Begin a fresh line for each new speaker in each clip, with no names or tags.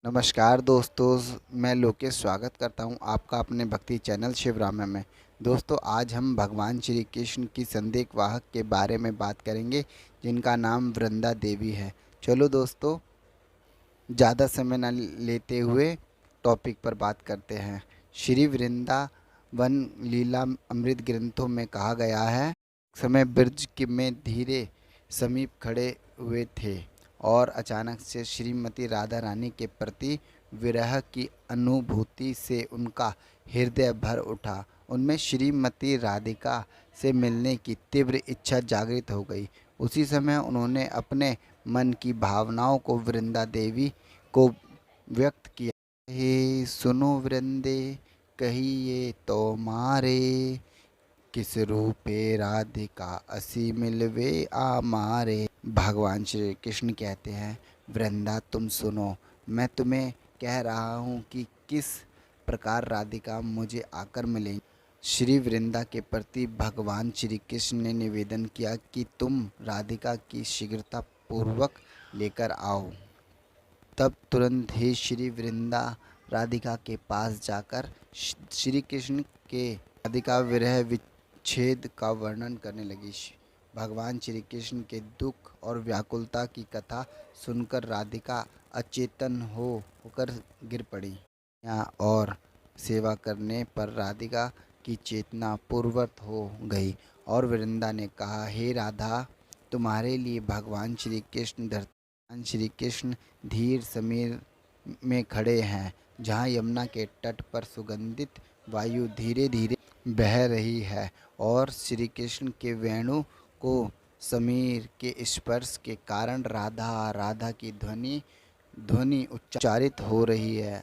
नमस्कार दोस्तों, मैं लोकेश स्वागत करता हूं आपका अपने भक्ति चैनल शिवराम में। दोस्तों, आज हम भगवान श्री कृष्ण की संदेश वाहक के बारे में बात करेंगे, जिनका नाम वृंदा देवी है। चलो दोस्तों, ज़्यादा समय न लेते हुए टॉपिक पर बात करते हैं। श्री वृंदावन लीला अमृत ग्रंथों में कहा गया है, समय ब्रज में धीरे समीप खड़े हुए थे और अचानक से श्रीमती राधा रानी के प्रति विरह की अनुभूति से उनका हृदय भर उठा। उनमें श्रीमती राधिका से मिलने की तीव्र इच्छा जागृत हो गई। उसी समय उन्होंने अपने मन की भावनाओं को वृंदा देवी को व्यक्त किया। हे सुनो वृंदे, कहिए तो मारे, किस रूपे राधिका असी मिलवे आमारे। भगवान श्री कृष्ण कहते हैं, वृंदा तुम सुनो, मैं तुम्हें कह रहा हूँ कि किस प्रकार राधिका मुझे आकर मिलेंगी। श्री वृंदा के प्रति भगवान श्री कृष्ण ने निवेदन किया कि तुम राधिका की शीघ्रता पूर्वक लेकर आओ। तब तुरंत ही श्री वृंदा राधिका के पास जाकर श्री कृष्ण के राधिका विरह विच्छेद का वर्णन करने लगी। भगवान श्री कृष्ण के दुख और व्याकुलता की कथा सुनकर राधिका अचेतन होकर गिर पड़ी। और सेवा करने पर राधिका की चेतना पूर्वत हो गई और वृंदा ने कहा, हे राधा, तुम्हारे लिए भगवान श्री कृष्ण धीर समीर में खड़े हैं, जहाँ यमुना के तट पर सुगंधित वायु धीरे धीरे बह रही है और श्री कृष्ण के वेणु को समीर के स्पर्श के कारण राधा राधा की ध्वनि उच्चारित हो रही है।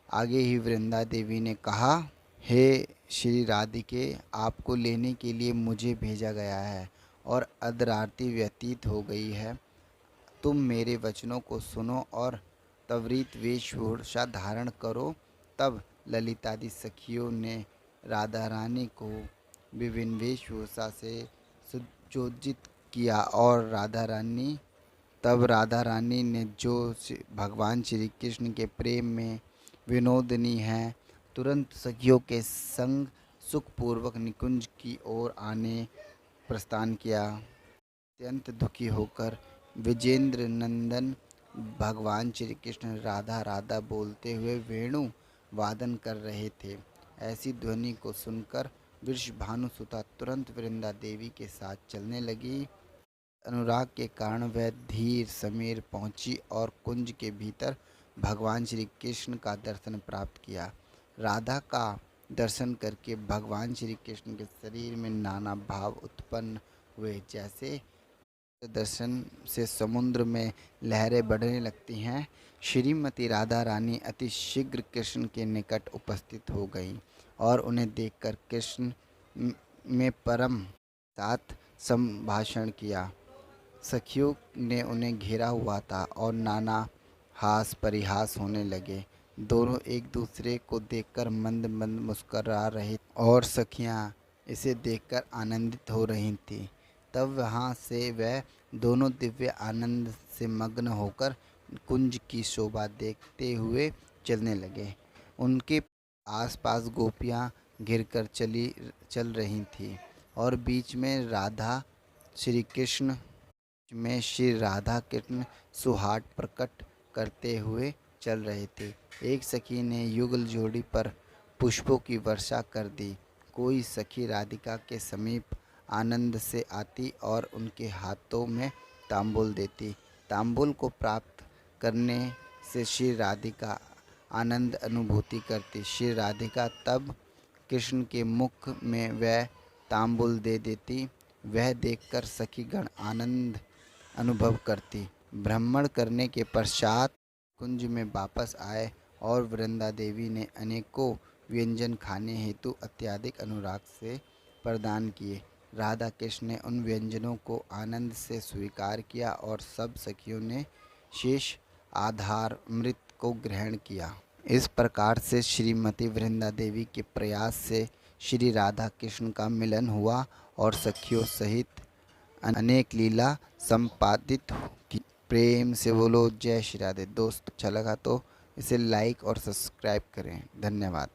आगे ही वृंदा देवी ने कहा, हे श्री राधिके, आपको लेने के लिए मुझे भेजा गया है और अर्धरात्रि व्यतीत हो गई है। तुम मेरे वचनों को सुनो और त्वरित वेशभूषा धारण करो। तब ललितादि सखियों ने राधा रानी को विभिन्न वेशभूषा से सुसज्जित किया और राधा रानी ने, जो भगवान श्री कृष्ण के प्रेम में विनोदनी है, तुरंत सखियों के संग सुखपूर्वक निकुंज की ओर आने प्रस्थान किया। अत्यंत दुखी होकर विजेंद्र नंदन भगवान श्री कृष्ण राधा राधा बोलते हुए वेणु वादन कर रहे थे। ऐसी ध्वनि को सुनकर वृषभानुसुता तुरंत वृंदा देवी के साथ चलने लगी। अनुराग के कारण वह धीर समीर पहुंची और कुंज के भीतर भगवान श्री कृष्ण का दर्शन प्राप्त किया। राधा का दर्शन करके भगवान श्री कृष्ण के शरीर में नाना भाव उत्पन्न हुए। जैसे दर्शन से समुद्र में लहरें बढ़ने लगती हैं। श्रीमती राधा रानी अति शीघ्र कृष्ण के निकट उपस्थित हो गईं और उन्हें देखकर कृष्ण में परम साथ संभाषण किया। सखियों ने उन्हें घेरा हुआ था और नाना हास परिहास होने लगे। दोनों एक दूसरे को देखकर मंद मंद मुस्करा रहे और सखियां इसे देखकर आनंदित हो रही थीं। तब वहाँ से वह दोनों दिव्य आनंद से मग्न होकर कुंज की शोभा देखते हुए चलने लगे। उनके आसपास गोपियाँ घिरकर चल रही थीं और बीच में श्री राधा कृष्ण सुहाट प्रकट करते हुए चल रहे थे। एक सखी ने युगल जोड़ी पर पुष्पों की वर्षा कर दी। कोई सखी राधिका के समीप आनंद से आती और उनके हाथों में तांबूल देती। तांबूल को प्राप्त करने से श्री राधिका आनंद अनुभूति करती। श्री राधिका तब कृष्ण के मुख में वह तांबूल दे देती। वह देखकर सखीगण आनंद अनुभव करती। भ्रमण करने के पश्चात कुंज में वापस आए और वृंदा देवी ने अनेकों व्यंजन खाने हेतु अत्यधिक अनुराग से प्रदान किए। राधा कृष्ण ने उन व्यंजनों को आनंद से स्वीकार किया और सब सखियों ने शेष आधार अमृत को ग्रहण किया। इस प्रकार से श्रीमती वृंदा देवी के प्रयास से श्री राधा कृष्ण का मिलन हुआ और सखियों सहित अनेक लीला संपादित की। प्रेम से बोलो जय श्री राधे। दोस्त अच्छा लगा तो इसे लाइक और सब्सक्राइब करें। धन्यवाद।